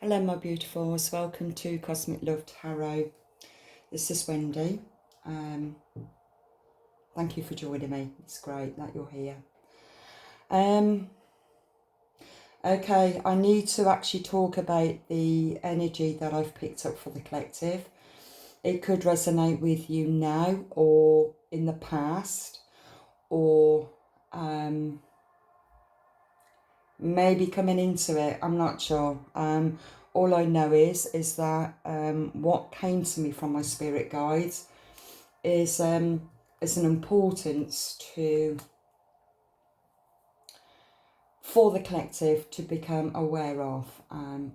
Hello my beautifuls, welcome to Cosmic Love Tarot. This is Wendy. Thank you for joining me. It's great that you're here. Okay, I need to actually talk about the energy that I've picked up for the collective. It could resonate with you now or in the past, or maybe coming into it. I'm not sure. All I know is that what came to me from my spirit guides is an importance for the collective to become aware of.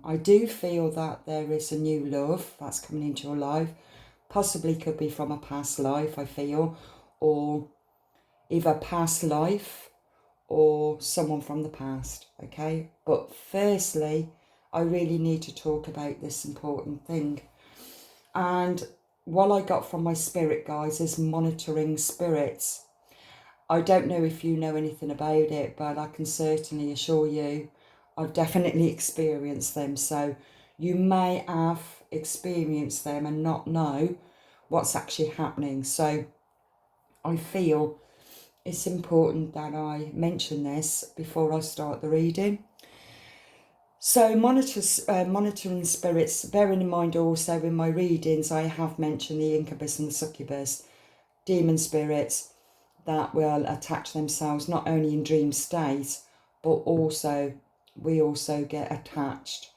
I do feel that there is a new love that's coming into your life. Possibly could be from a past life, I feel, or either past life or someone from the past, okay? But firstly, I really need to talk about this important thing. And what I got from my spirit guides is monitoring spirits. I don't know if you know anything about it, but I can certainly assure you I've definitely experienced them. So you may have experienced them and not know what's actually happening. So I feel it's important that I mention this before I start the reading. So monitoring spirits, bearing in mind also in my readings I have mentioned the incubus and the succubus, demon spirits that will attach themselves not only in dream state, but also we also get attached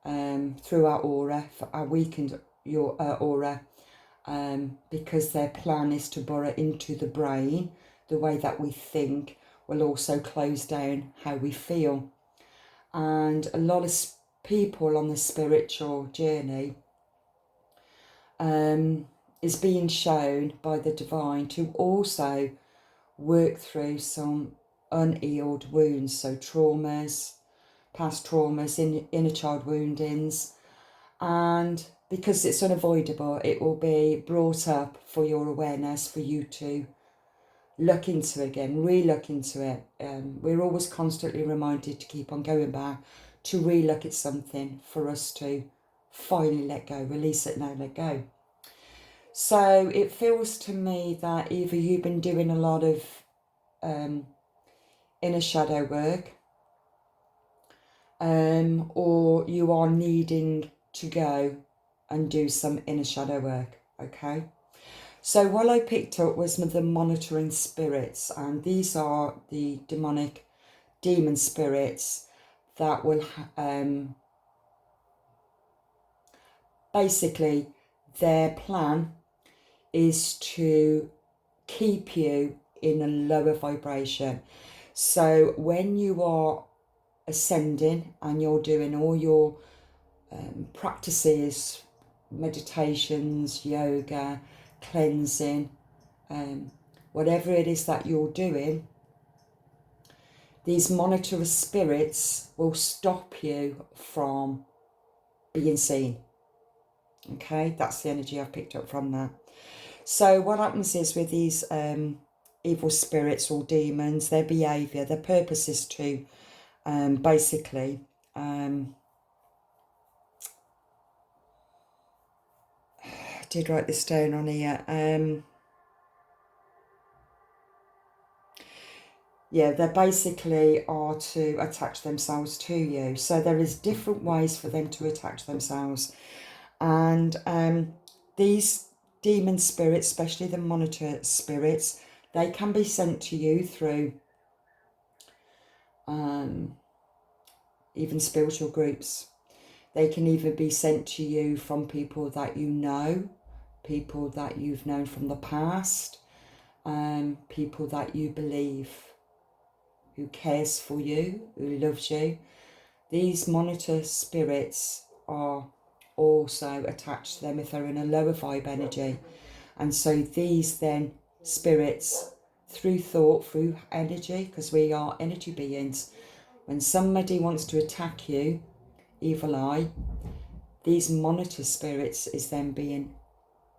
through our aura, our weakened aura, because their plan is to burrow into the brain. The way that we think will also close down how we feel. And a lot of people on the spiritual journey is being shown by the divine to also work through some unhealed wounds, so traumas, past traumas, inner child woundings, and because it's unavoidable, it will be brought up for your awareness, for you to look into again, re-look into it. We're always constantly reminded to keep on going back, to re-look at something for us to finally let go, release it now, let go. So it feels to me that either you've been doing a lot of inner shadow work, or you are needing to go and do some inner shadow work, okay? So what I picked up was the monitoring spirits, and these are the demonic demon spirits that will basically their plan is to keep you in a lower vibration. So when you are ascending and you're doing all your practices, meditations, yoga, cleansing, whatever it is that you're doing, these monitor spirits will stop you from being seen. Okay, that's the energy I've picked up from that. So what happens is with these evil spirits or demons, their behaviour, their purpose is to basically I did write this down on here. Yeah, they basically are to attach themselves to you. So there is different ways for them to attach themselves. And these demon spirits, especially the monitor spirits, they can be sent to you through even spiritual groups. They can even be sent to you from people that you know, people that you've known from the past, people that you believe, who cares for you, who loves you. These monitor spirits are also attached to them if they're in a lower vibe energy. And so these then spirits, through thought, through energy, because we are energy beings, when somebody wants to attack you, evil eye, these monitor spirits is then being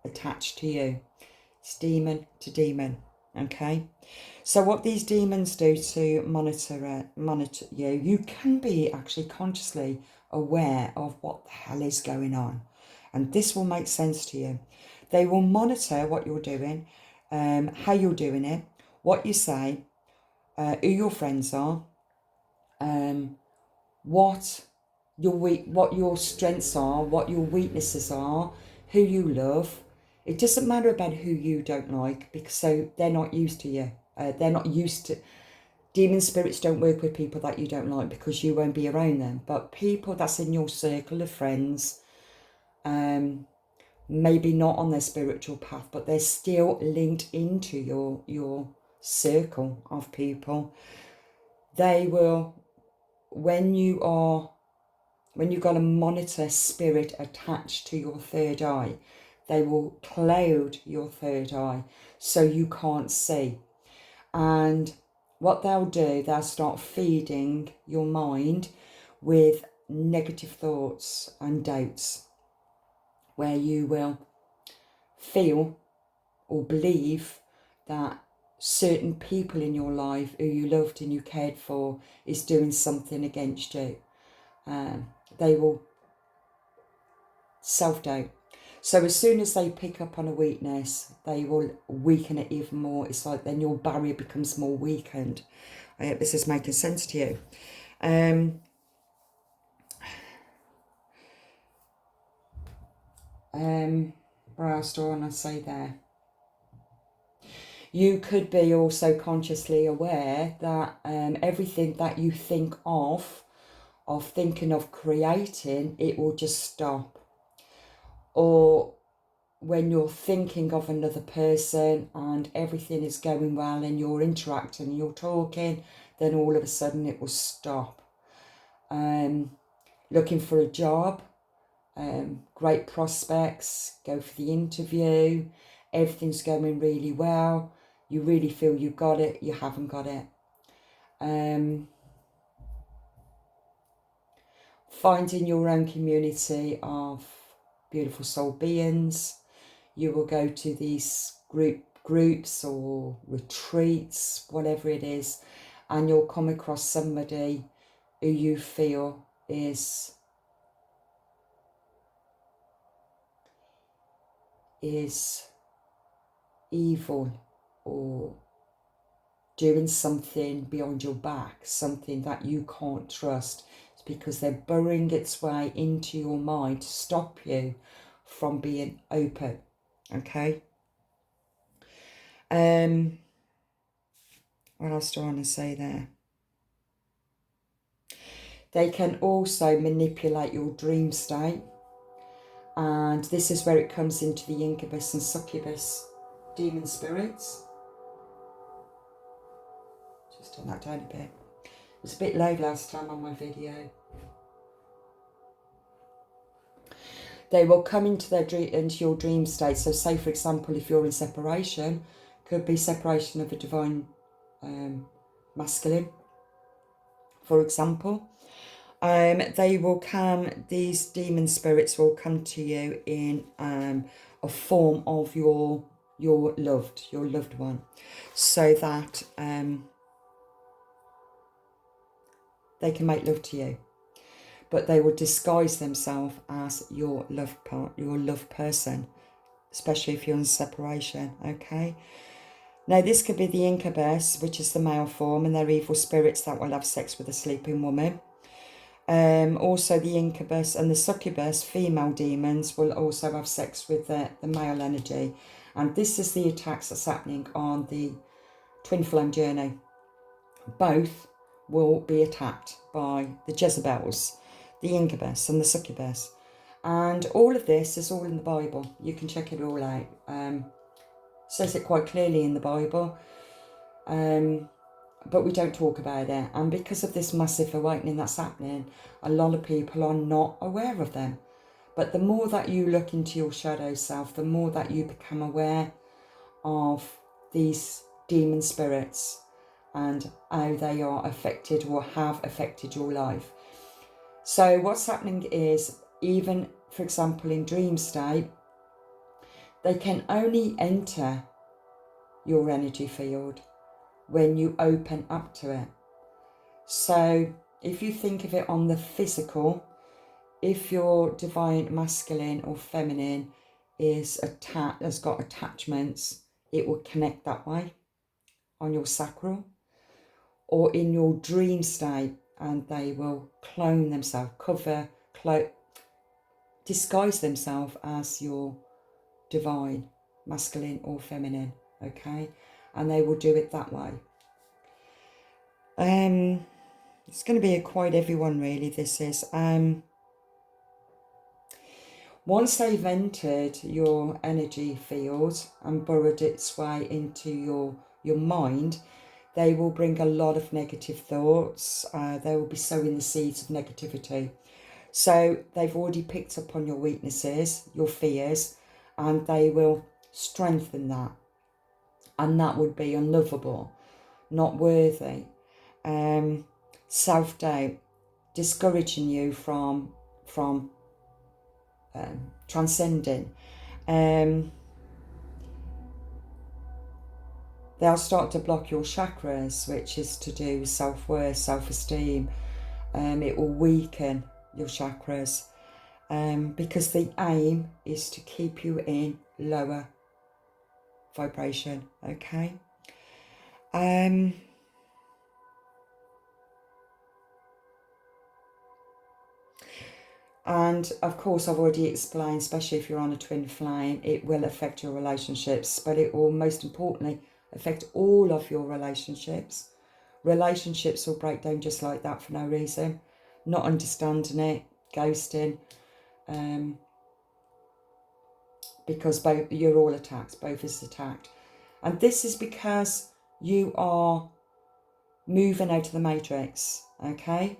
attached to you. It's demon to demon. Okay, so what these demons do to monitor you, you can be actually consciously aware of what the hell is going on, and this will make sense to you. They will monitor what you're doing, how you're doing it, what you say, who your friends are, what what your strengths are, what your weaknesses are, who you love. It doesn't matter about who you don't like, because so they're not used to you. They're not used to. Demon spirits don't work with people that you don't like, because you won't be around them. But people that's in your circle of friends, maybe not on their spiritual path, but they're still linked into your circle of people. They will, when you've got a monitor spirit attached to your third eye, they will cloud your third eye so you can't see. And what they'll do, they'll start feeding your mind with negative thoughts and doubts, where you will feel or believe that certain people in your life who you loved and you cared for is doing something against you. They will self-doubt. So as soon as they pick up on a weakness, they will weaken it even more. It's like then your barrier becomes more weakened. I hope this is making sense to you. What else do I want to say there? You could be also consciously aware that everything that you think of thinking of creating, it will just stop. Or when you're thinking of another person and everything is going well and you're interacting and you're talking, then all of a sudden it will stop. Looking for a job, great prospects, go for the interview, everything's going really well, you really feel you've got it, you haven't got it. Finding your own community of beautiful soul beings. You will go to these groups or retreats, whatever it is, and you'll come across somebody who you feel is evil or doing something behind your back, something that you can't trust. It's because they're burrowing its way into your mind to stop you from being open. Okay? What else do I want to say there? They can also manipulate your dream state. And this is where it comes into the incubus and succubus demon spirits. Just turn that down a bit. It was a bit loud last time on my video. They will come into your dream state. So say, for example, if you're in separation, could be separation of a divine masculine, for example. They will come, these demon spirits will come to you in a form of your loved one, so that they can make love to you. But they will disguise themselves as your love person, especially if you're in separation, okay? Now, this could be the incubus, which is the male form, and they're evil spirits that will have sex with a sleeping woman. Also, the incubus and the succubus, female demons, will also have sex with the male energy. And this is the attacks that's happening on the twin flame journey. Both will be attacked by the Jezebels, the incubus and the succubus. And all of this is all in the Bible. You can check it all out. Says it quite clearly in the Bible. But we don't talk about it. And because of this massive awakening that's happening, a lot of people are not aware of them. But the more that you look into your shadow self, the more that you become aware of these demon spirits and how they are affected or have affected your life. So what's happening is, even, for example, in dream state, they can only enter your energy field when you open up to it. So if you think of it on the physical, if your divine masculine or feminine has got attachments, it will connect that way on your sacral, or in your dream state, and they will clone themselves, disguise themselves as your divine masculine or feminine, okay? And they will do it that way. It's going to be a quite heavy one, really, this is. Once they've entered your energy field and burrowed its way into your mind, they will bring a lot of negative thoughts. They will be sowing the seeds of negativity. So they've already picked up on your weaknesses, your fears, and they will strengthen that. And that would be unlovable, not worthy. Self-doubt, discouraging you from transcending. They'll start to block your chakras, which is to do with self-worth, self-esteem. It will weaken your chakras, because the aim is to keep you in lower vibration, okay? And of course, I've already explained, especially if you're on a twin flame, it will affect your relationships, but it will most importantly affect all of your relationships. Relationships will break down just like that for no reason, not understanding it, ghosting, because you're all attacked, both is attacked. And this is because you are moving out of the matrix, okay?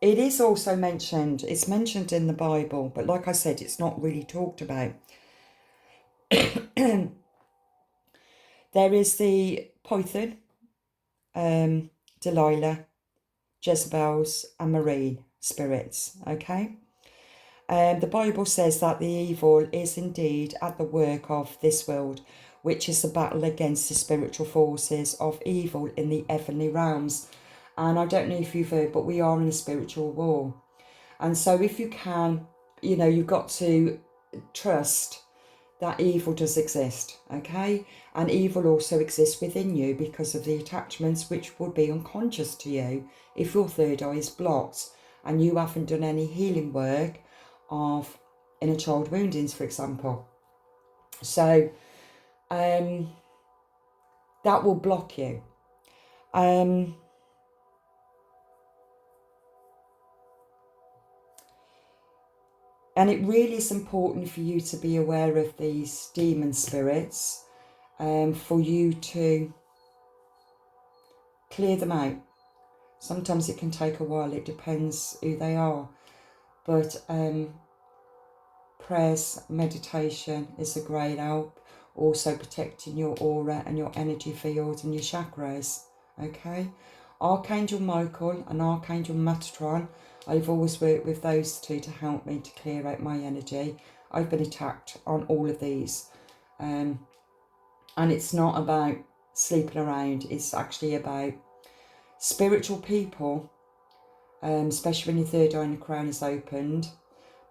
It is also mentioned, it's mentioned in the Bible, but like I said, it's not really talked about. There is the Python, Delilah, Jezebel's and marine spirits, okay? The Bible says that the evil is indeed at the work of this world, which is the battle against the spiritual forces of evil in the heavenly realms. And I don't know if you've heard, but we are in a spiritual war. And so if you can, you've got to trust that evil does exist, okay? And evil also exists within you because of the attachments which would be unconscious to you if your third eye is blocked and you haven't done any healing work of inner child woundings, for example. So that will block you. And it really is important for you to be aware of these demon spirits, for you to clear them out. Sometimes it can take a while, it depends who they are. But prayers, meditation is a great help. Also protecting your aura and your energy field and your chakras, okay? Archangel Michael and Archangel Metatron, I've always worked with those two to help me to clear out my energy. I've been attacked on all of these. And it's not about sleeping around, it's actually about spiritual people, especially when your third eye and your crown is opened,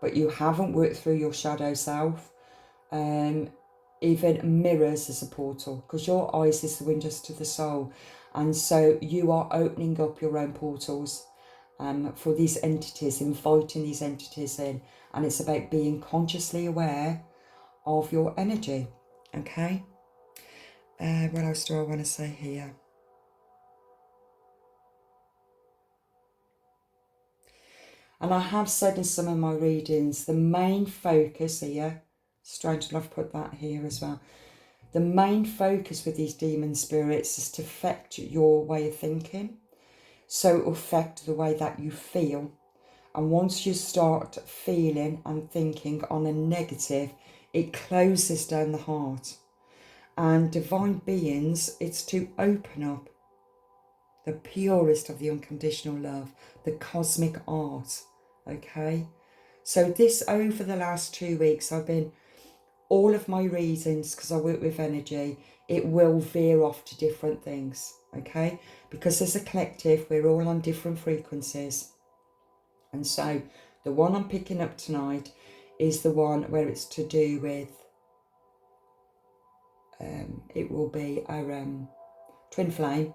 but you haven't worked through your shadow self. Even mirrors as a portal, because your eyes is the windows to the soul. And so you are opening up your own portals for these entities, inviting these entities in. And it's about being consciously aware of your energy, okay? What else do I want to say here? And I have said in some of my readings, the main focus here, strange enough, put that here as well. The main focus with these demon spirits is to affect your way of thinking. So it will affect the way that you feel. And once you start feeling and thinking on a negative, it closes down the heart. And divine beings, it's to open up the purest of the unconditional love, the cosmic art, okay? So this, over the last 2 weeks, I've been, all of my readings, because I work with energy, it will veer off to different things, okay? Because as a collective, we're all on different frequencies. And so the one I'm picking up tonight is the one where it's to do with, it will be our twin flame,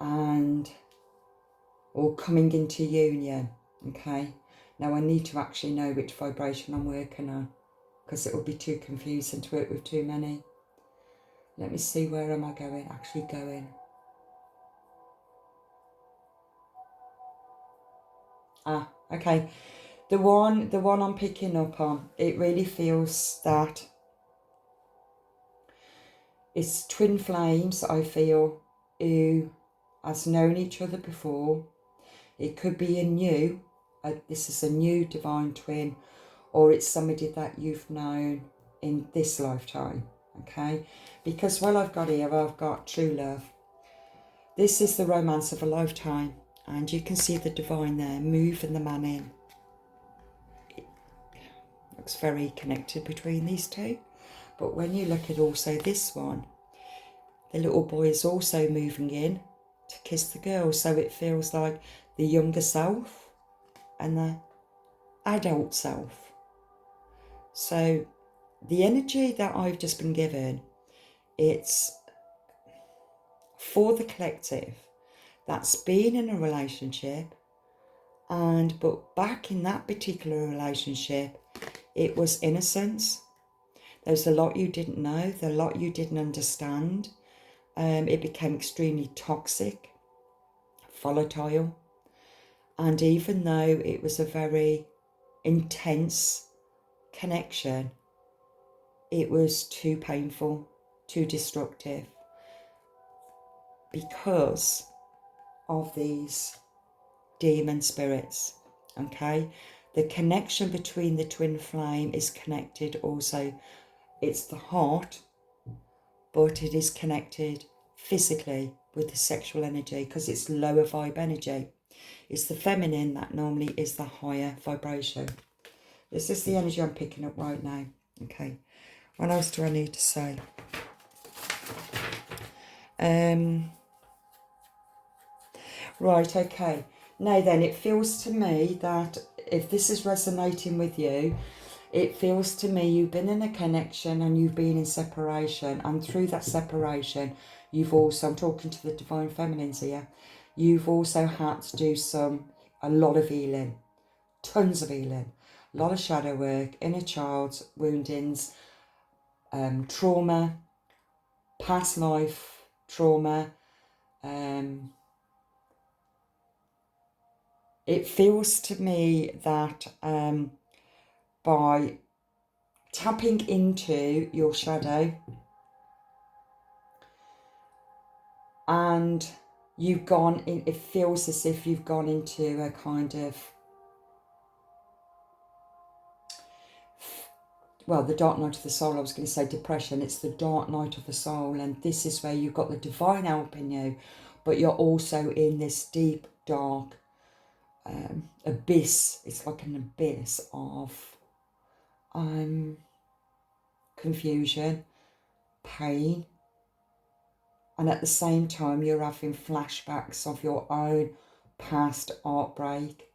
and or coming into union, okay? Now I need to actually know which vibration I'm working on, because it will be too confusing to work with too many. Let me see, where am I going? Actually going. Okay. The one I'm picking up on, it really feels that it's twin flames, I feel, who has known each other before. It could be this is a new divine twin, or it's somebody that you've known in this lifetime, okay? Because what I've got here, I've got true love. This is the romance of a lifetime, and you can see the divine there moving the man in. It looks very connected between these two. But when you look at also this one, the little boy is also moving in to kiss the girl. So it feels like the younger self and the adult self. So the energy that I've just been given, it's for the collective that's been in a relationship, but back in that particular relationship, it was innocence. There's a lot you didn't know, a lot you didn't understand. It became extremely toxic, volatile. And even though it was a very intense connection, it was too painful, too destructive, because of these demon spirits, okay? The connection between the twin flame is connected also. It's the heart, but it is connected physically with the sexual energy, because it's lower vibe energy. It's the feminine that normally is the higher vibration. This is the energy I'm picking up right now. Okay. What else do I need to say? Right, okay. Now then, it feels to me that if this is resonating with you, it feels to me you've been in a connection and you've been in separation. And through that separation, you've also, I'm talking to the divine feminines here, you've also had to do a lot of healing, tons of healing, a lot of shadow work, inner child woundings, trauma, past life trauma. It feels to me that by tapping into your shadow, and you've gone in, it feels as if you've gone into a kind of, well, the dark night of the soul. I was going to say depression. It's the dark night of the soul, and this is where you've got the divine helping you, but you're also in this deep, dark abyss. It's like an abyss of confusion, pain, and at the same time you're having flashbacks of your own past heartbreak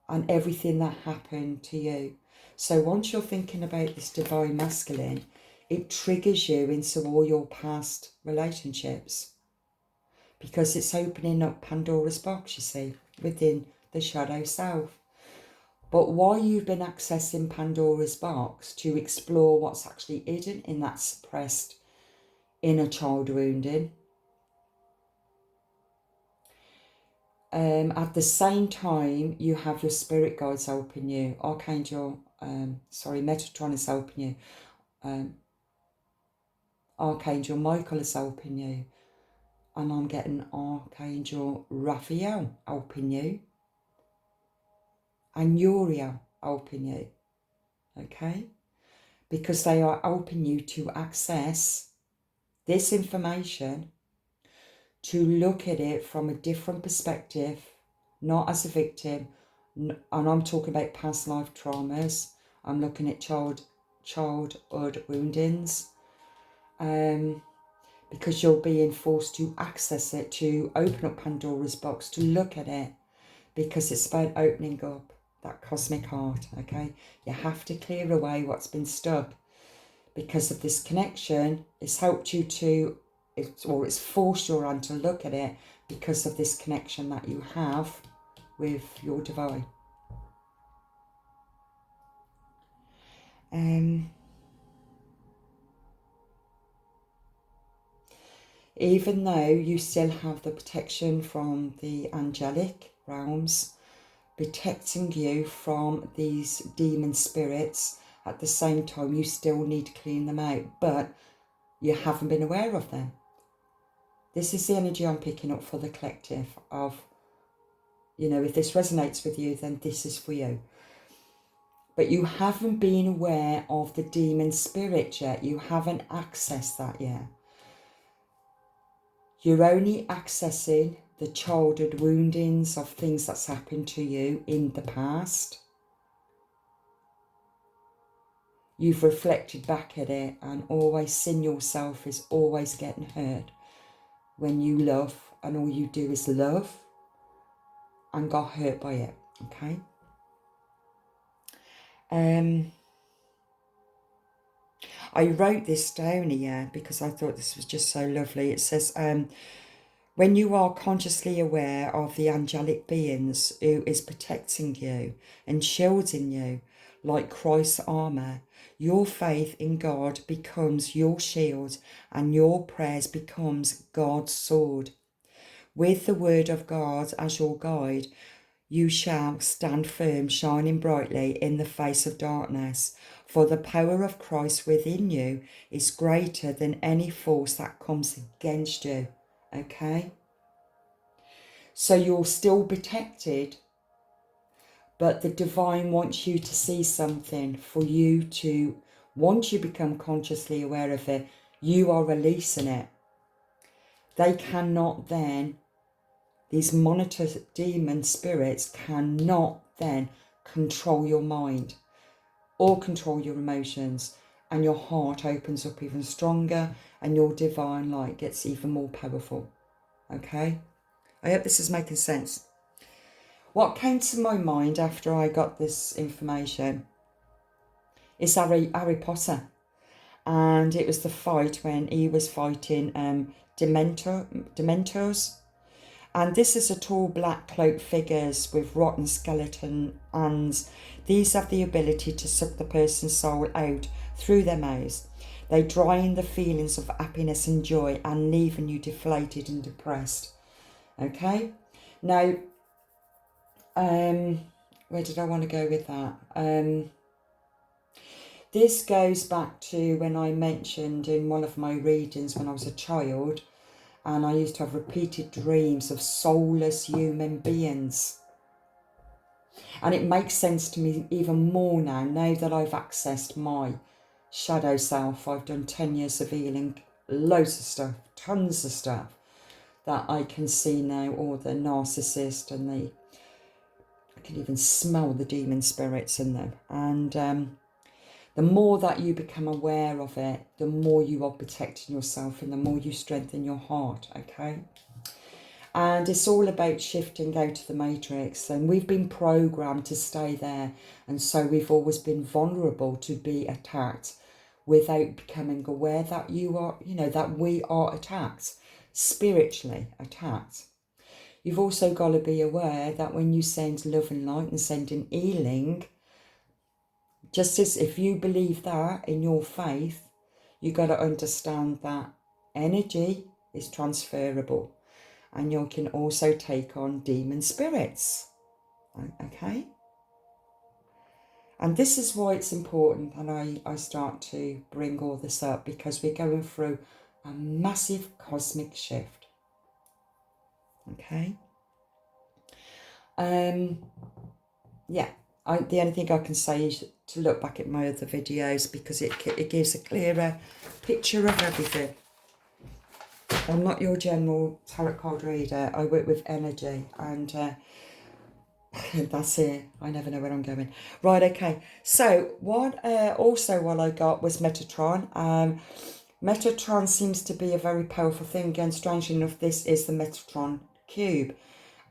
and everything that happened to you. So once you're thinking about this divine masculine, it triggers you into all your past relationships, because it's opening up Pandora's box, you see, within the shadow self. But while you've been accessing Pandora's box to explore what's actually hidden in that suppressed inner child wounding, at the same time, you have your spirit guides helping you. Metatron is helping you. Archangel Michael is helping you. And I'm getting Archangel Raphael helping you. And Uriel helping you. Okay? Because they are helping you to access this information, to look at it from a different perspective, not as a victim, and I'm talking about past life traumas. I'm looking at childhood woundings, because you're being forced to access it, to open up Pandora's box, to look at it, because it's about opening up that cosmic heart, okay? You have to clear away what's been stuck, because of this connection. It's helped you to, it's forced your hand to look at it because of this connection that you have with your divine. Even though you still have the protection from the angelic realms protecting you from these demon spirits, at the same time you still need to clean them out, but you haven't been aware of them. This is the energy I'm picking up for the collective of, you know, if this resonates with you, then this is for you. But you haven't been aware of the demon spirit yet. You haven't accessed that yet. You're only accessing the childhood woundings of things that's happened to you in the past. You've reflected back at it and always seen yourself as always getting hurt when you love, and all you do is love, and got hurt by it, okay? I wrote this down here because I thought this was just so lovely. It says, when you are consciously aware of the angelic beings who is protecting you and shielding you like Christ's armour, your faith in God becomes your shield and your prayers becomes God's sword. With the word of God as your guide, you shall stand firm, shining brightly in the face of darkness. For the power of Christ within you is greater than any force that comes against you. Okay? So you're still protected, but the divine wants you to see something for you to, once you become consciously aware of it, you are releasing it. They cannot then, these monitor demon spirits cannot then control your mind or control your emotions, and your heart opens up even stronger and your divine light gets even more powerful. Okay? I hope this is making sense. What came to my mind after I got this information is Harry Potter. And it was the fight when he was fighting Dementors. And this is a tall black cloaked figures with rotten skeleton hands. These have the ability to suck the person's soul out through their mouths. They drain the feelings of happiness and joy and leaving you deflated and depressed. Okay? Now, where did I want to go with that? This goes back to when I mentioned in one of my readings when I was a child, and I used to have repeated dreams of soulless human beings. And it makes sense to me even more now that I've accessed my shadow self. I've done 10 years of healing, loads of stuff, tons of stuff that I can see now, or the narcissist, and I can even smell the demon spirits in them. And the more that you become aware of it, the more you are protecting yourself and the more you strengthen your heart, okay? And it's all about shifting out of the matrix. And we've been programmed to stay there. And so we've always been vulnerable to be attacked without becoming aware that you are, you know, that we are attacked, spiritually attacked. You've also got to be aware that when you send love and light and sending healing, just as if you believe that in your faith, you got to understand that energy is transferable and you can also take on demon spirits, okay? And this is why it's important, and I start to bring all this up, because we're going through a massive cosmic shift, okay? Yeah. The only thing I can say is to look back at my other videos, because it gives a clearer picture of everything. I'm not your general tarot card reader. I work with energy, and That's it. I never know where I'm going. Right, okay. So what what I got was Metatron. Metatron seems to be a very powerful thing. And strangely enough, this is the Metatron cube.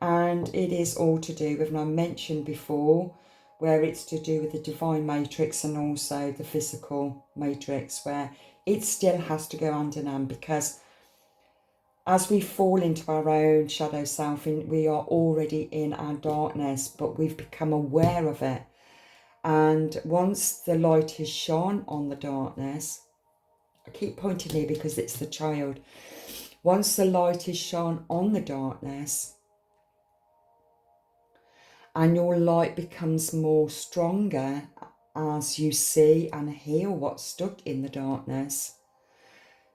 And it is all to do with, and I mentioned before, where it's to do with the divine matrix and also the physical matrix, where it still has to go hand in hand, because as we fall into our own shadow self, we are already in our darkness, but we've become aware of it. And once the light is shone on the darkness, I keep pointing here because it's the child. Once the light is shone on the darkness and your light becomes more stronger as you see and hear what's stuck in the darkness,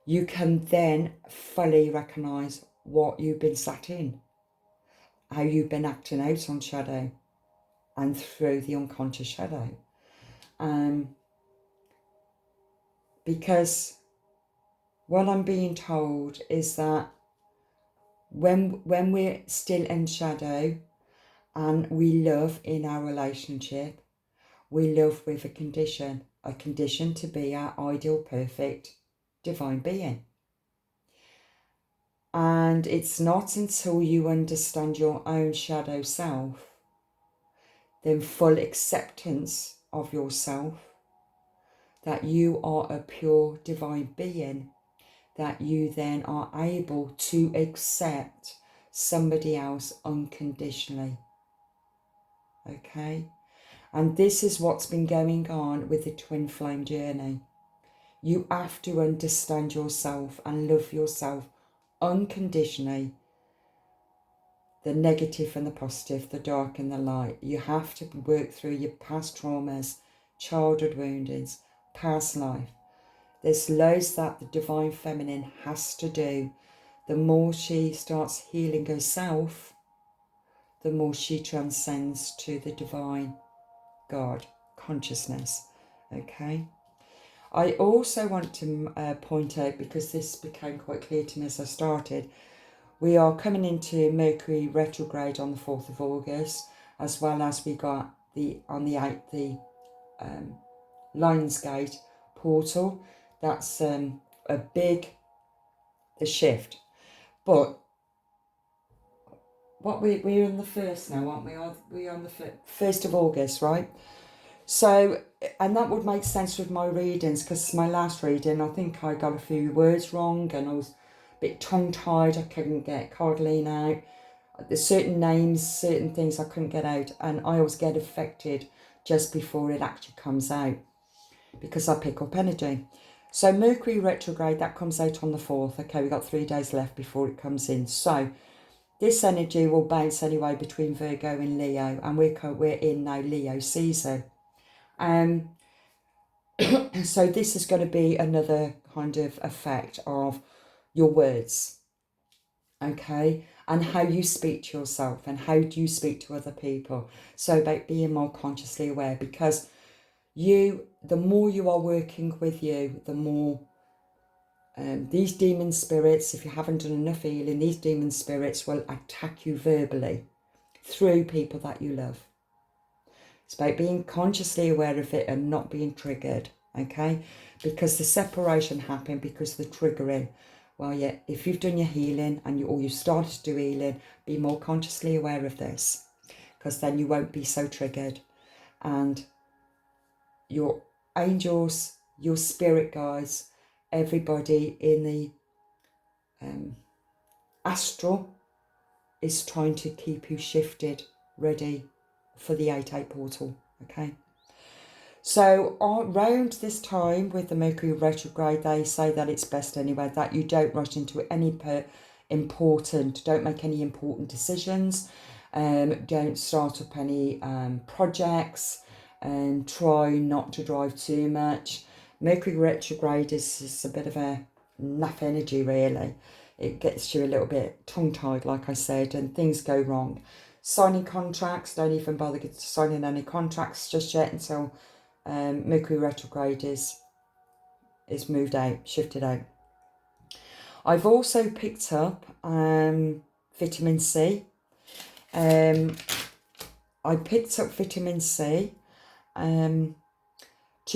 you can then fully recognise what you've been sat in, how you've been acting out on shadow and through the unconscious shadow. Because what I'm being told is that when we're still in shadow and we love in our relationship, we love with a condition to be our ideal, perfect, divine being. And it's not until you understand your own shadow self, then full acceptance of yourself, that you are a pure divine being, that you then are able to accept somebody else unconditionally. Okay? And this is what's been going on with the twin flame journey. You have to understand yourself and love yourself unconditionally. The negative and the positive, the dark and the light. You have to work through your past traumas, childhood woundings, past life. There's loads that the divine feminine has to do. The more she starts healing herself, the more she transcends to the divine God consciousness. Okay. I also want to point out, because this became quite clear to me as I started, we are coming into Mercury retrograde on the 4th of August, as well as we got on the 8th, the Lionsgate portal. That's the shift. But what we're on the 1st now, aren't we? We're on the 1st of August, right? So, and that would make sense with my readings, because my last reading, I think I got a few words wrong and I was a bit tongue-tied. I couldn't get Cardoline out. There's certain names, certain things I couldn't get out, and I always get affected just before it actually comes out because I pick up energy. So Mercury retrograde, that comes out on the 4th. Okay, we've got 3 days left before it comes in. So this energy will bounce anyway between Virgo and Leo, and we're in now Leo season. So this is going to be another kind of effect of your words, okay, and how you speak to yourself and how do you speak to other people. So about being more consciously aware, because the more you are working with you, the more these demon spirits, if you haven't done enough healing, these demon spirits will attack you verbally through people that you love. It's about being consciously aware of it and not being triggered, okay? Because the separation happened because the triggering. Well, yeah, if you've done your healing or you started to do healing, be more consciously aware of this, because then you won't be so triggered. And your angels, your spirit guides, everybody in the astral is trying to keep you shifted, ready for the 8-8 portal, okay? So around this time with the Mercury retrograde, they say that it's best anyway that you don't rush into any don't make any important decisions, don't start up any projects, and try not to drive too much. Mercury retrograde is a bit of a naff energy, really. It gets you a little bit tongue-tied, like I said, and things go wrong. Signing contracts, don't even bother signing any contracts just yet until Mercury retrograde is moved out, shifted out. I've also picked up vitamin C. I picked up vitamin C to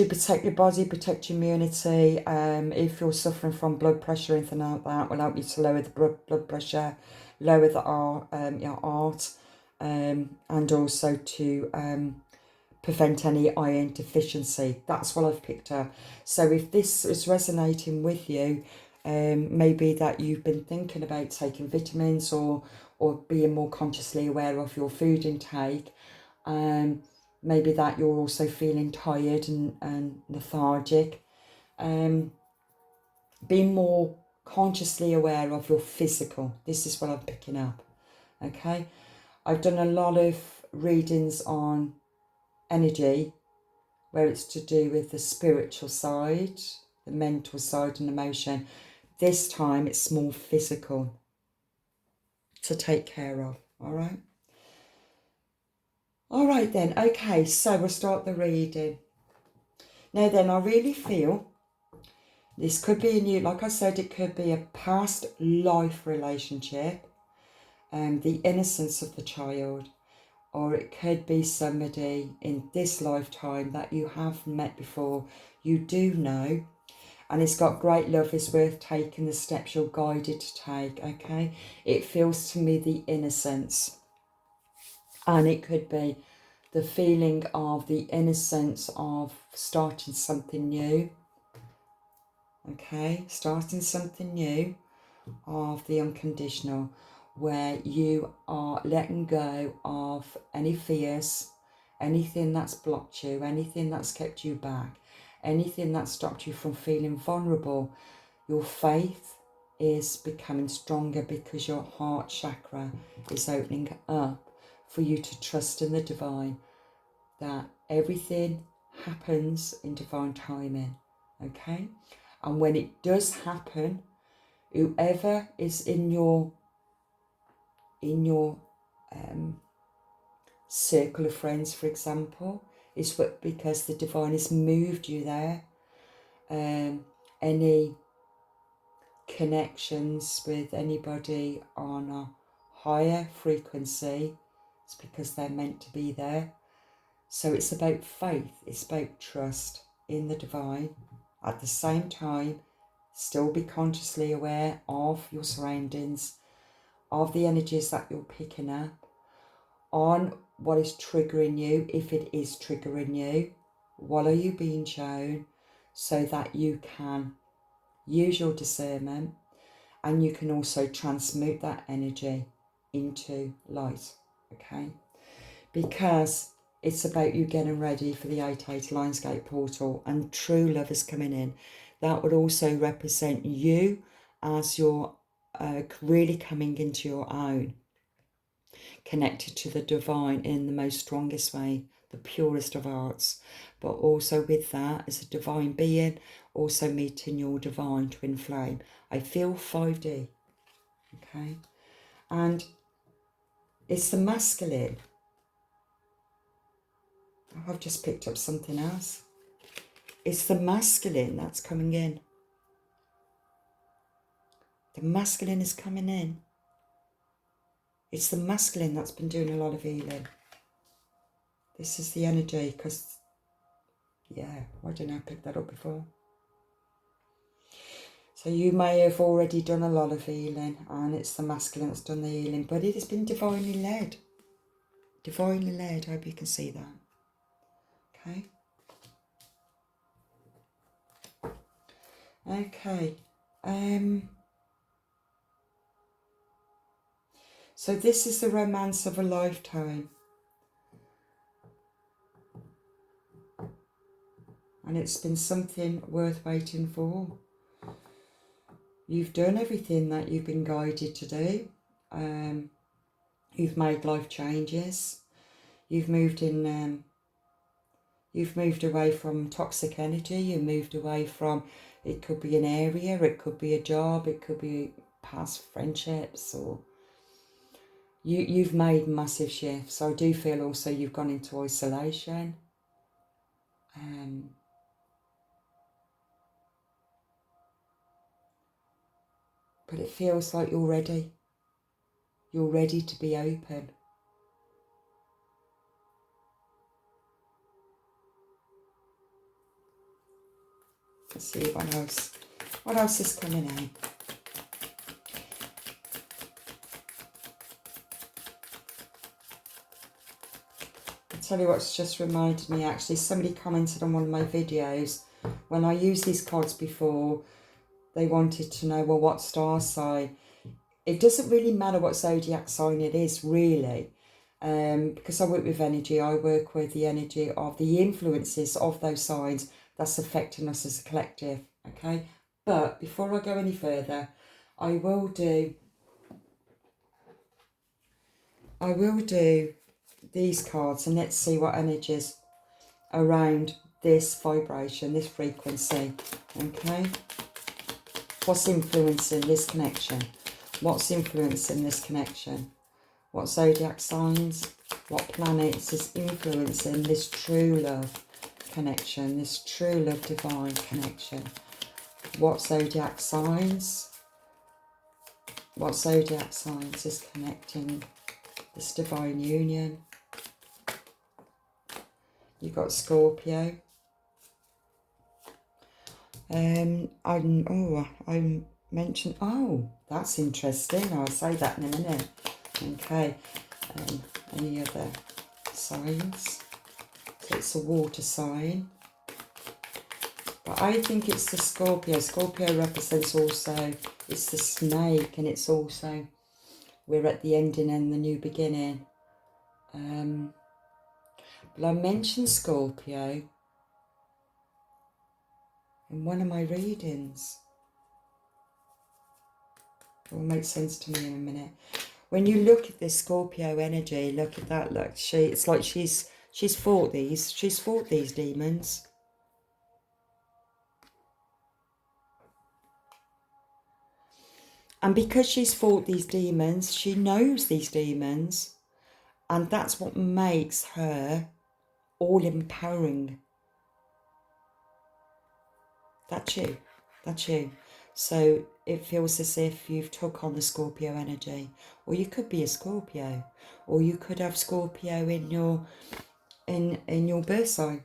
protect your body, protect your immunity. If you're suffering from blood pressure, anything like that, will help you to lower the blood pressure, lower the your heart, and also to prevent any iron deficiency. That's what I've picked up. So if this is resonating with you, maybe that you've been thinking about taking vitamins or being more consciously aware of your food intake, maybe that you're also feeling tired and lethargic, be more consciously aware of your physical. This is what I'm picking up. Okay, I've done a lot of readings on energy where it's to do with the spiritual side, the mental side and emotion. This time it's more physical to take care of. All right. All right then. Okay, so we'll start the reading. Now then, I really feel this could be a new, like I said, it could be a past life relationship and the innocence of the child, or it could be somebody in this lifetime that you have met before, you do know, and it's got great love, is worth taking the steps you're guided to take, okay? It feels to me the innocence, and it could be the feeling of the innocence of starting something new, okay? Starting something new, of the unconditional, where you are letting go of any fears, anything that's blocked you, anything that's kept you back, anything that stopped you from feeling vulnerable. Your faith is becoming stronger because your heart chakra is opening up for you to trust in the divine, that everything happens in divine timing, okay? And when it does happen, whoever is in your circle of friends, for example, is what, because the divine has moved you there. Any connections with anybody on a higher frequency, it's because they're meant to be there. So it's about faith, it's about trust in the divine. At the same time, still be consciously aware of your surroundings, of the energies that you're picking up, on what is triggering you, if it is triggering you, what are you being shown, so that you can use your discernment and you can also transmute that energy into light, okay? Because it's about you getting ready for the 8/8 Lionsgate portal, and true love is coming in. That would also represent you as you're really coming into your own, connected to the divine in the most strongest way, the purest of hearts. But also with that, as a divine being, also meeting your divine twin flame. I feel 5D, okay? And it's the masculine. Oh, I've just picked up something else. It's the masculine that's coming in. The masculine is coming in. It's the masculine that's been doing a lot of healing. This is the energy, because, yeah, why didn't I pick that up before? So you may have already done a lot of healing, and it's the masculine that's done the healing, but it has been divinely led. Divinely led, I hope you can see that. Okay. Okay. So this is the romance of a lifetime. And it's been something worth waiting for. You've done everything that you've been guided to do. You've made life changes. You've moved in. You've moved away from toxic energy. You moved away from. It could be an area. It could be a job. It could be past friendships, or you've made massive shifts. I do feel also you've gone into isolation. But it feels like you're ready. You're ready to be open. Let's see what else. What else is coming out? I'll tell you what's just reminded me, actually. Somebody commented on one of my videos. When I used these cards before, they wanted to know, well, what star sign? It doesn't really matter what zodiac sign it is, really. Because I work with energy, I work with the energy of the influences of those signs that's affecting us as a collective, okay? But before I go any further, I will do these cards, and let's see what energies around this vibration, this frequency, okay? What's influencing this connection? What's influencing this connection? What zodiac signs, what planets is influencing this true love connection, this true love divine connection? What zodiac signs? What zodiac signs is connecting this divine union? You've got Scorpio. I mentioned, oh, that's interesting. I'll say that in a minute. Okay. Any other signs? So it's a water sign. But I think it's the Scorpio. Scorpio represents also, it's the snake, and it's also, we're at the ending and the new beginning. But I mentioned Scorpio in one of my readings. It will make sense to me in a minute. When you look at this Scorpio energy, look at that, look, it's like she's fought these demons. And because she's fought these demons, she knows these demons, and that's what makes her all empowering. That's you. That's you. So it feels as if you've took on the Scorpio energy, or you could be a Scorpio, or you could have Scorpio in your birth sign,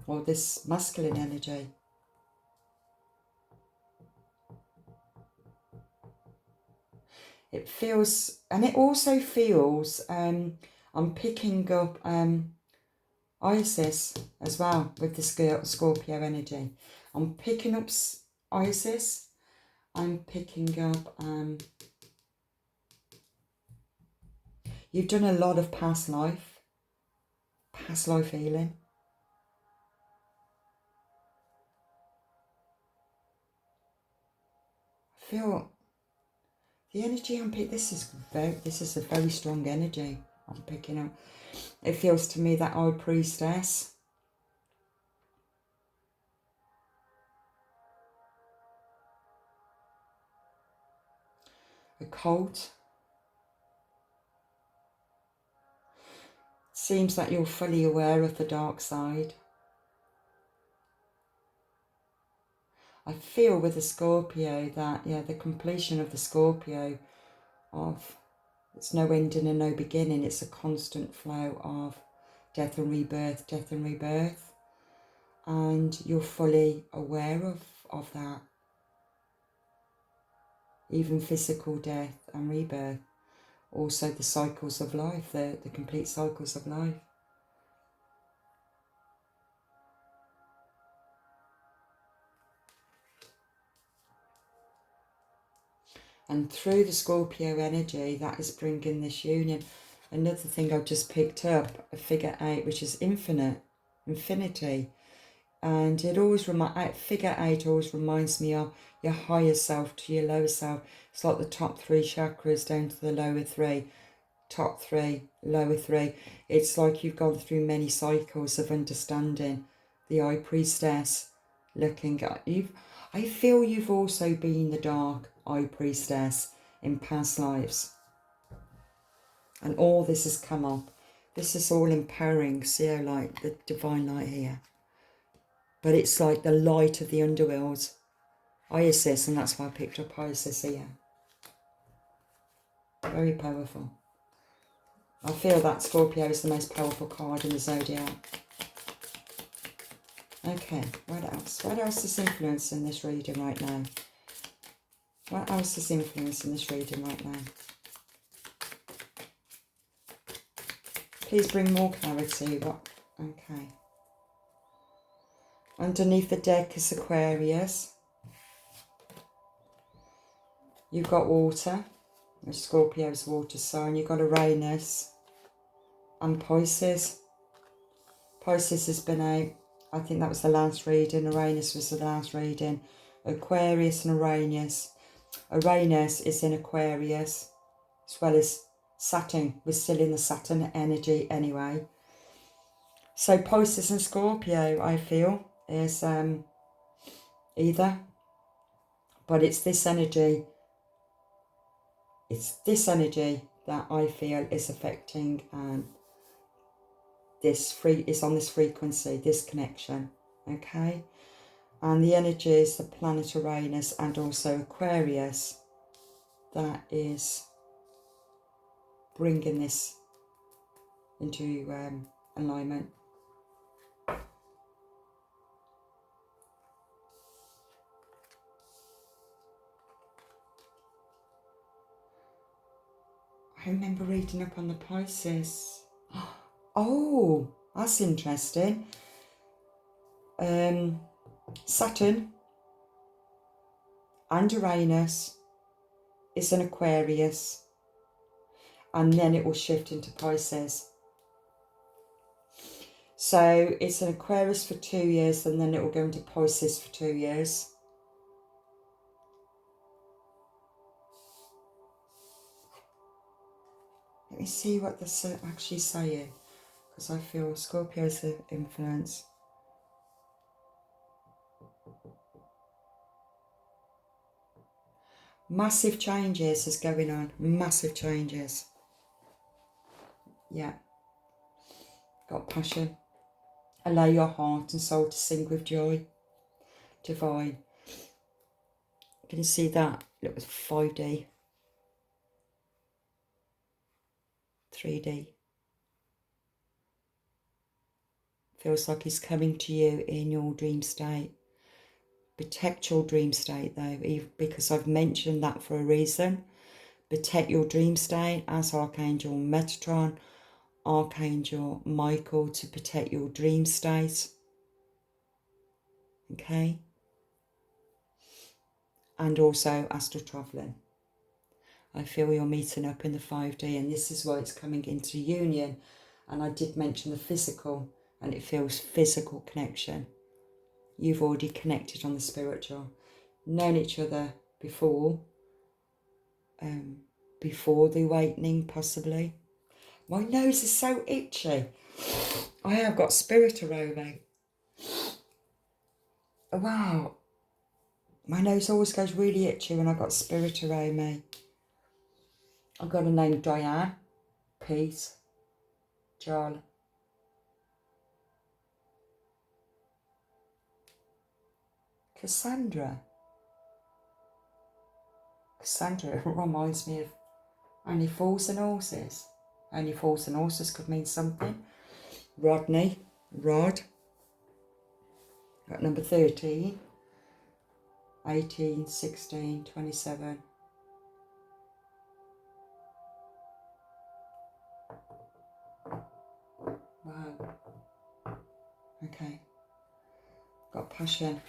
or this masculine energy. It feels, and it also feels, I'm picking up Isis as well with the Scorpio energy. I'm picking up Isis. I'm picking up, you've done a lot of past life healing. I feel the energy I'm picking, this is a very strong energy I'm picking up. It feels to me that High Priestess. Occult. Seems that you're fully aware of the dark side. I feel with the Scorpio that, yeah, the completion of the Scorpio of, it's no ending and no beginning. It's a constant flow of death and rebirth, death and rebirth. And you're fully aware of that. Even physical death and rebirth. Also the cycles of life, the complete cycles of life. And through the Scorpio energy, that is bringing this union. Another thing I've just picked up, a figure 8, which is infinity. And it always figure 8 always reminds me of your higher self to your lower self. It's like the top 3 chakras down to the lower 3. Top 3, lower 3. It's like you've gone through many cycles of understanding. The High Priestess looking at you. I feel you've also been the dark High Priestess in past lives. And all this has come up. This is all empowering. See how, like, the divine light here. But it's like the light of the underworld. Isis, and that's why I picked up Isis here. Very powerful. I feel that Scorpio is the most powerful card in the zodiac. Okay, what else? What else is influencing this reading right now? What else is influencing this reading right now? Please bring more clarity. What? Okay. Underneath the deck is Aquarius. You've got water. Scorpio's water sign. You've got Uranus and Pisces. Pisces has been out. I think that was the last reading. Uranus was the last reading. Aquarius and Uranus. Uranus is in Aquarius as well as Saturn. We're still in the Saturn energy anyway. So Pisces and Scorpio, I feel, is either. But it's this energy. It's this energy that I feel is affecting is on this frequency, this connection, okay? And the energy is the planet Uranus and also Aquarius that is bringing this into alignment. I remember reading up on the Pisces. Oh, that's interesting. Saturn and Uranus is an Aquarius, and then it will shift into Pisces. So it's an Aquarius for 2 years, and then it will go into Pisces for 2 years. Let me see what this actually saying, because I feel Scorpio's the influence. Massive changes is going on. Massive changes. Yeah. Got passion. Allow your heart and soul to sing with joy. Divine. Can you see that? It was 5D. 3D. Feels like he's coming to you in your dream state. Protect your dream state though, because I've mentioned that for a reason. Protect your dream state as Archangel Metatron, Archangel Michael to protect your dream state. Okay? And also astral travelling. I feel you're meeting up in the 5D, and this is why it's coming into union. And I did mention the physical, and it feels physical connection. You've already connected on the spiritual, known each other before the awakening, possibly. My nose is so itchy. I have got spirit around me. Wow. My nose always goes really itchy when I've got spirit around me. I've got a name, Diane, Pete, Joel. Cassandra. Cassandra reminds me of Only Fools and Horses. Only Fools and Horses could mean something. Rodney, Rod. Got number 13, 18, 16, 27. Wow. Okay. Got passion.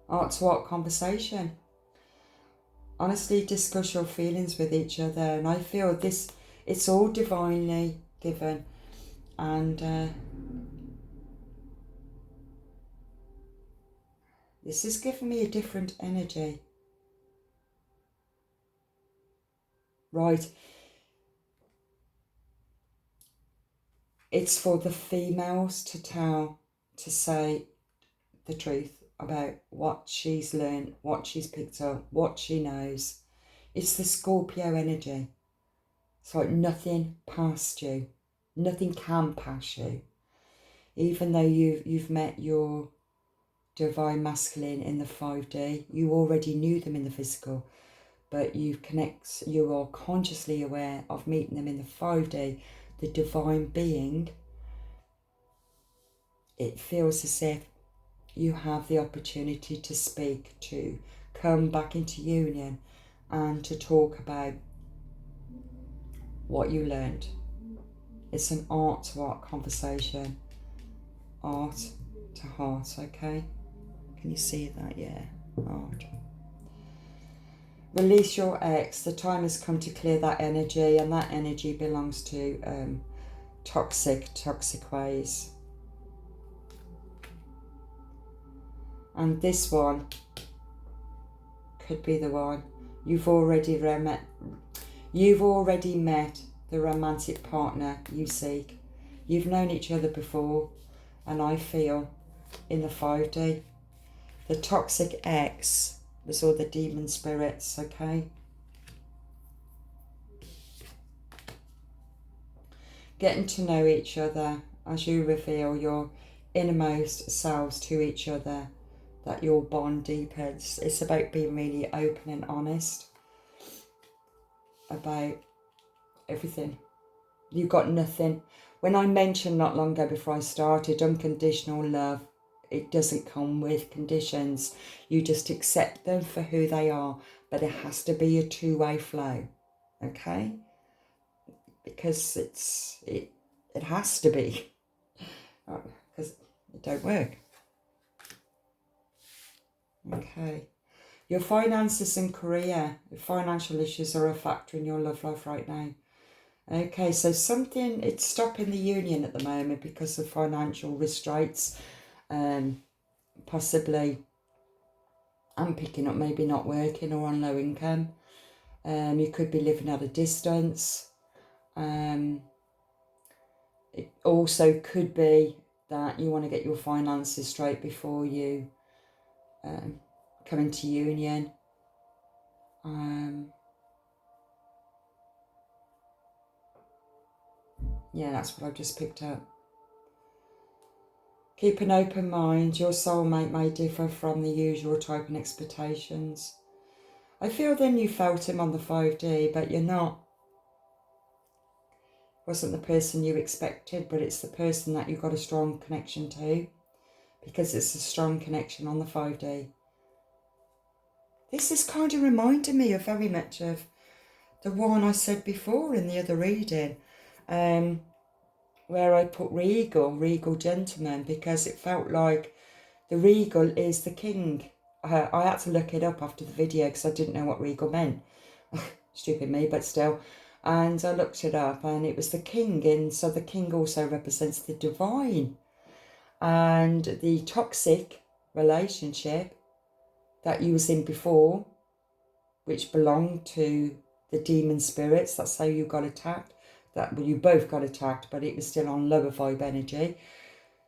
Art to art conversation. Honestly, discuss your feelings with each other, and I feel this, it's all divinely given, and this has given me a different energy. Right. It's for the females to say the truth about what she's learned, what she's picked up, what she knows. It's the Scorpio energy. It's like nothing passed you. Nothing can pass you. Even though you've met your divine masculine in the 5D, you already knew them in the physical, but you are consciously aware of meeting them in the 5D, the divine being. It feels as if you have the opportunity to speak, to come back into union and to talk about what you learned. It's an art to art conversation, art to heart, okay? Can you see that? Yeah, art. Release your ex. The time has come to clear that energy, and that energy belongs to toxic ways. And this one could be the one. You've already met the romantic partner you seek. You've known each other before, and I feel in the 5D, the toxic ex was all the demon spirits, okay? Getting to know each other as you reveal your innermost selves to each other, that your bond deepens. It's about being really open and honest about everything. You've got nothing. When I mentioned not long ago before I started, unconditional love, it doesn't come with conditions. You just accept them for who they are, but it has to be a two-way flow, okay? Because it has to be, because it don't work. Okay. Your finances and career, financial issues are a factor in your love life right now. Okay, so it's stopping the union at the moment because of financial restraints. Possibly, I'm picking up maybe not working or on low income. You could be living at a distance. It also could be that you want to get your finances straight before you come into union. Yeah, that's what I've just picked up. Keep an open mind. Your soulmate may differ from the usual type and expectations. I feel then you felt him on the 5D, but you're not. Wasn't the person you expected, but it's the person that you got a strong connection to, because it's a strong connection on the 5D. This is kind of reminding me of very much of the one I said before in the other reading, where I put regal gentleman, because it felt like the regal is the king. I had to look it up after the video because I didn't know what regal meant. Stupid me, but still. And I looked it up, and it was the king, and so the king also represents the divine. And the toxic relationship that you was in before, which belonged to the demon spirits, that's how you got attacked. You both got attacked, but it was still on lower vibe energy.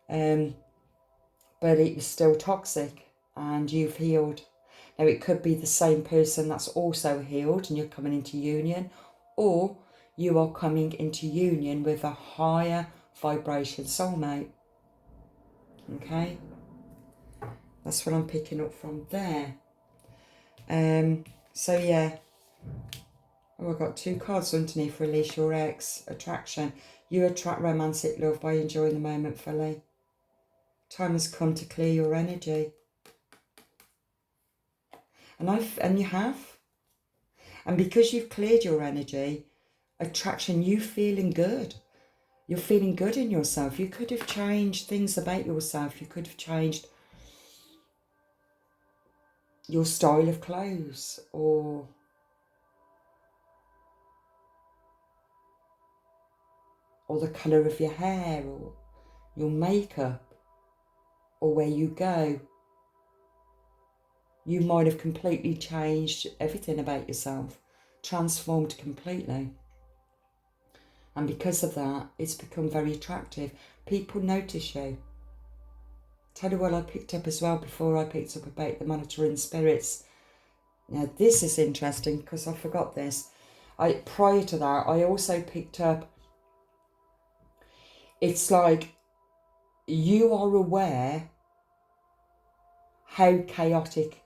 But it was still toxic, and you've healed. Now, it could be the same person that's also healed and you're coming into union, or you are coming into union with a higher vibration soulmate. Okay? That's what I'm picking up from there. So, yeah. Oh, I've got 2 cards underneath. Release your ex. Attraction. You attract romantic love by enjoying the moment fully. Time has come to clear your energy. And you have. And because you've cleared your energy, attraction, you feeling good. You're feeling good in yourself. You could have changed things about yourself. You could have changed your style of clothes, or the colour of your hair, or your makeup, or where you go. You might have completely changed everything about yourself, transformed completely. And because of that, it's become very attractive. People notice you. Tell you what I picked up as well before I picked up about the monitoring spirits. Now, this is interesting because I forgot this. Prior to that, I also picked up, it's like you are aware how chaotic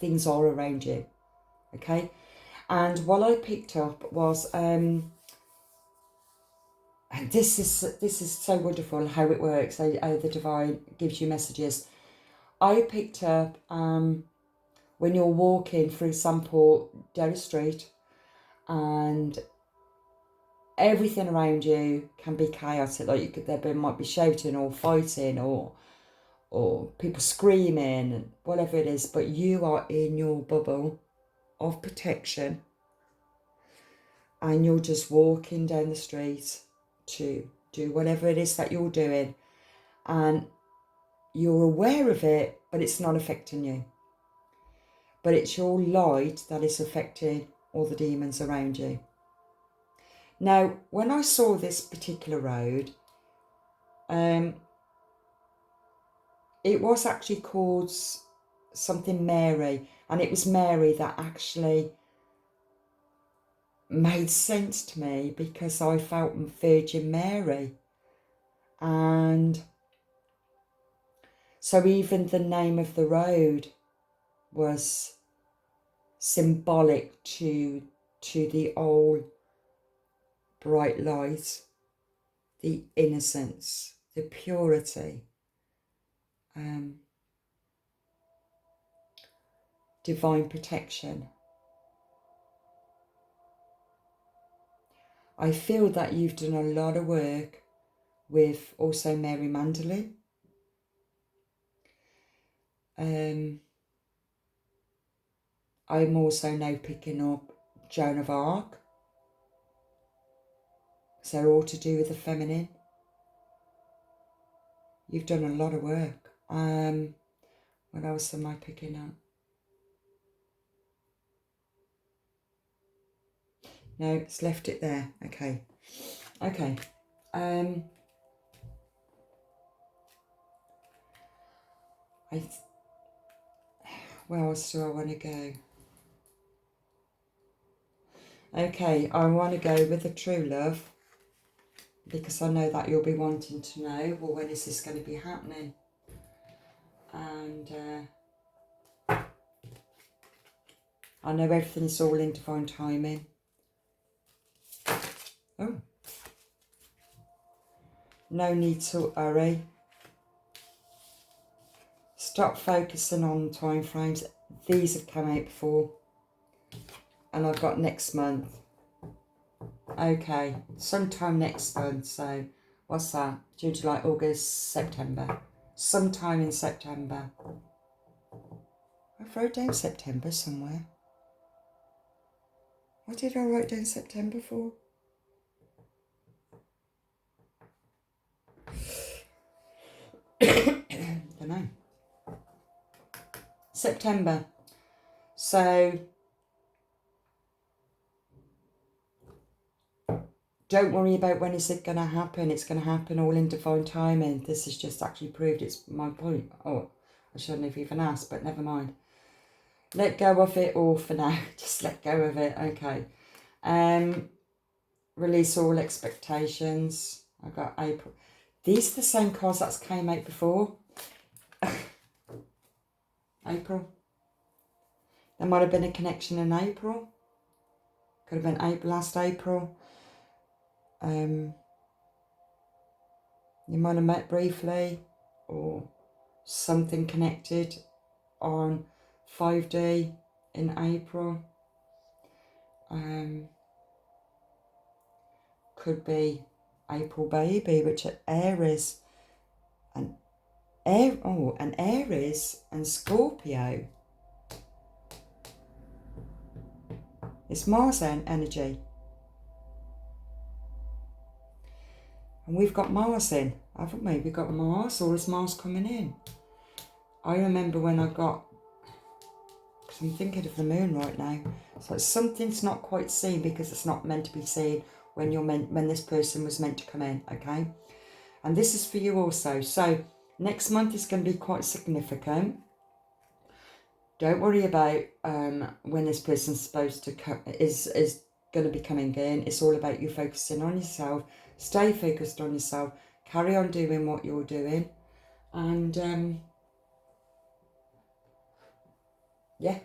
things are around you, okay? And what I picked up was And this is so wonderful how it works, how the divine gives you messages. I picked up when you're walking, for example, down a street, and everything around you can be chaotic. Like there might be shouting or fighting or people screaming and whatever it is, but you are in your bubble of protection, and you're just walking down the street to do whatever it is that you're doing, and you're aware of it, but it's not affecting you. But it's your light that is affecting all the demons around you. Now, when I saw this particular road, it was actually called something Mary, and it was Mary that actually made sense to me, because I felt Virgin Mary. And so even the name of the road was symbolic to the old bright light, the innocence, the purity, divine protection. I feel that you've done a lot of work with also Mary Magdalene. I'm also now picking up Joan of Arc. So they're all to do with the feminine. You've done a lot of work. What else am I picking up? No, it's left it there. Okay. Where else do I want to go? Okay, I want to go with the true love, because I know that you'll be wanting to know, well, when is this going to be happening? And I know everything's all in divine timing. Oh. No need to hurry. Stop focusing on time frames. These have come out before. And I've got next month. Okay, sometime next month. So, what's that? June, July, August, September. Sometime in September. I wrote down September somewhere. What did I write down September for? Don't know. September. So don't worry about when is it going to happen. It's going to happen all in divine timing. This has just actually proved it's my point. Oh, I shouldn't have even asked, but never mind. Let go of it all for now. Just let go of it. Okay. Release all expectations. I got April. These are the same cards that came out before. April. There might have been a connection in April. Could have been last April. You might have met briefly, or something connected on 5D in April. Could be April baby, which are Aries, and Aries and Scorpio. It's Mars energy. And we've got Mars in, haven't we? We've got Mars, or is Mars coming in? I remember when I got, because I'm thinking of the moon right now. So something's not quite seen, because it's not meant to be seen when when this person was meant to come in, okay? And this is for you also. So next month is going to be quite significant. Don't worry about when this person's supposed to come, is going to be coming in. It's all about you focusing on yourself. Stay focused on yourself. Carry on doing what you're doing. And yeah.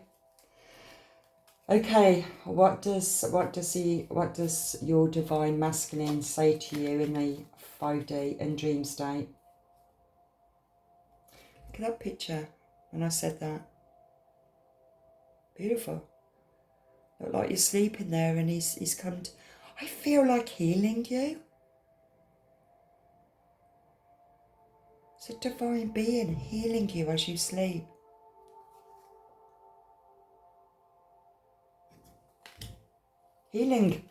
Okay, what does your divine masculine say to you in the 5D and dream state? Look at that picture when I said that. Beautiful. Look like you're sleeping there and he's come to, I feel like healing you. It's a divine being healing you as you sleep. Healing.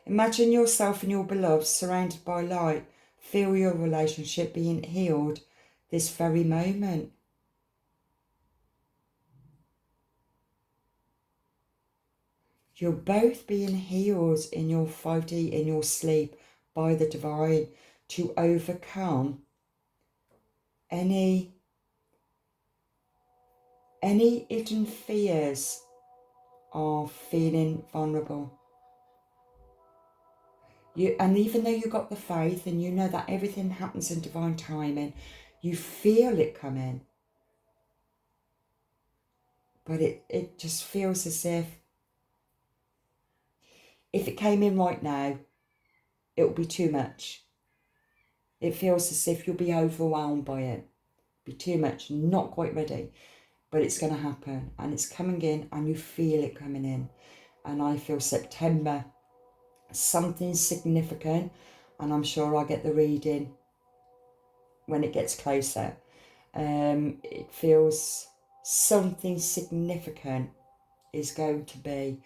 Imagine yourself and your beloved surrounded by light. Feel your relationship being healed this very moment. You're both being healed in your 5D, in your sleep, by the divine to overcome any hidden fears of feeling vulnerable. And even though you've got the faith and you know that everything happens in divine timing, you feel it coming. But it just feels as if it came in right now, it will be too much. It feels as if you'll be overwhelmed by it. Be too much, not quite ready. But it's going to happen and it's coming in and you feel it coming in. And I feel September, something significant, and I'm sure I'll get the reading when it gets closer. It feels something significant is going to be.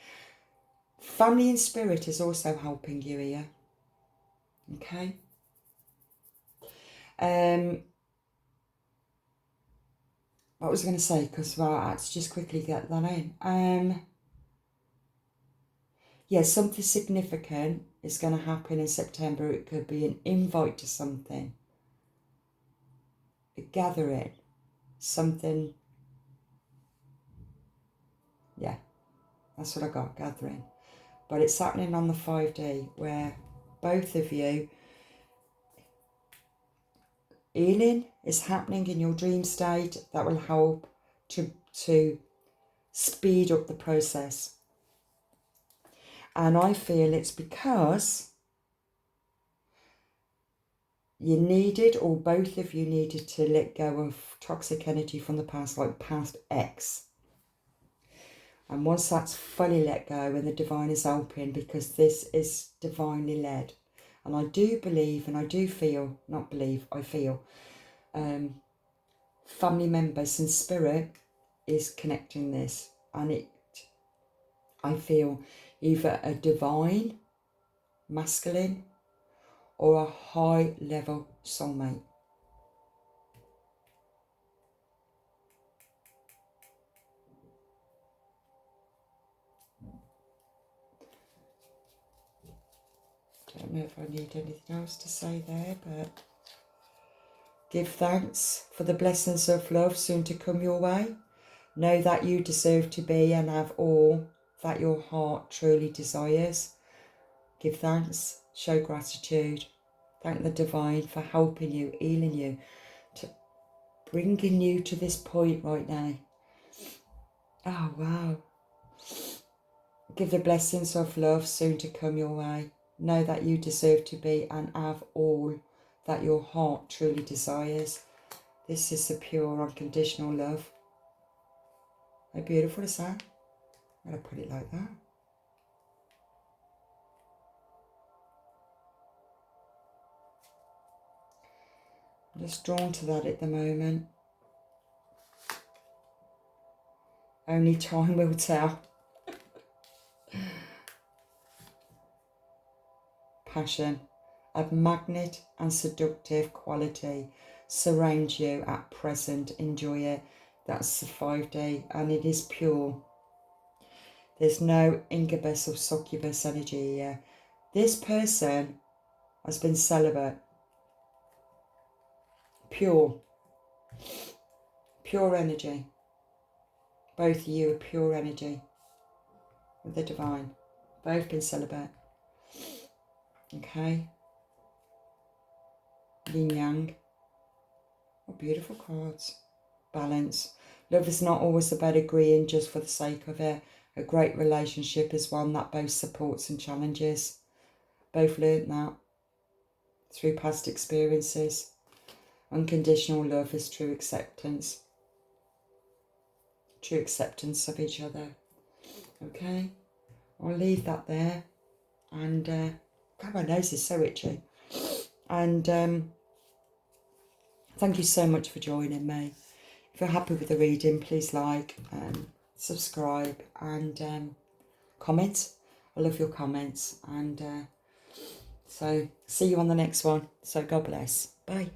Family and spirit is also helping you here. Okay. What was I going to say? Because, well, I had to just quickly get that in. Yeah, something significant is going to happen in September. It could be an invite to something, a gathering, something. Yeah, that's what I got, gathering. But it's happening on the 5D where both of you, healing is happening in your dream state that will help to speed up the process. And I feel it's because you needed, or both of you needed, to let go of toxic energy from the past, like past X. And once that's fully let go and the divine is helping, because this is divinely led. And I do believe and I do feel, not believe, I feel, family members and spirit is connecting this. And I feel either a divine, masculine, or a high level soulmate. Don't know if I need anything else to say there, but give thanks for the blessings of love soon to come your way. Know that you deserve to be and have all that your heart truly desires. Give thanks, show gratitude. Thank the divine for helping you, healing you, to bringing you to this point right now. Oh, wow. Give the blessings of love soon to come your way. Know that you deserve to be and have all that your heart truly desires. This is the pure, unconditional love. How beautiful is that? I'm going to put it like that. I'm just drawn to that at the moment. Only time will tell. Passion, a magnet and seductive quality surround you at present. Enjoy it. That's the 5D and it is pure. There's no incubus or succubus energy here. This person has been celibate. Pure. Pure energy. Both of you are pure energy with the divine. Both been celibate. Okay. Yin Yang. What beautiful cards. Balance. Love is not always about agreeing just for the sake of it. A great relationship is one that both supports and challenges. Both learnt that through past experiences. Unconditional love is true acceptance. True acceptance of each other. Okay, I'll leave that there. And God, my nose is so itchy. And thank you so much for joining me. If you're happy with the reading, please like, subscribe, and comment. I love your comments. And so see you on the next one. So God bless. Bye.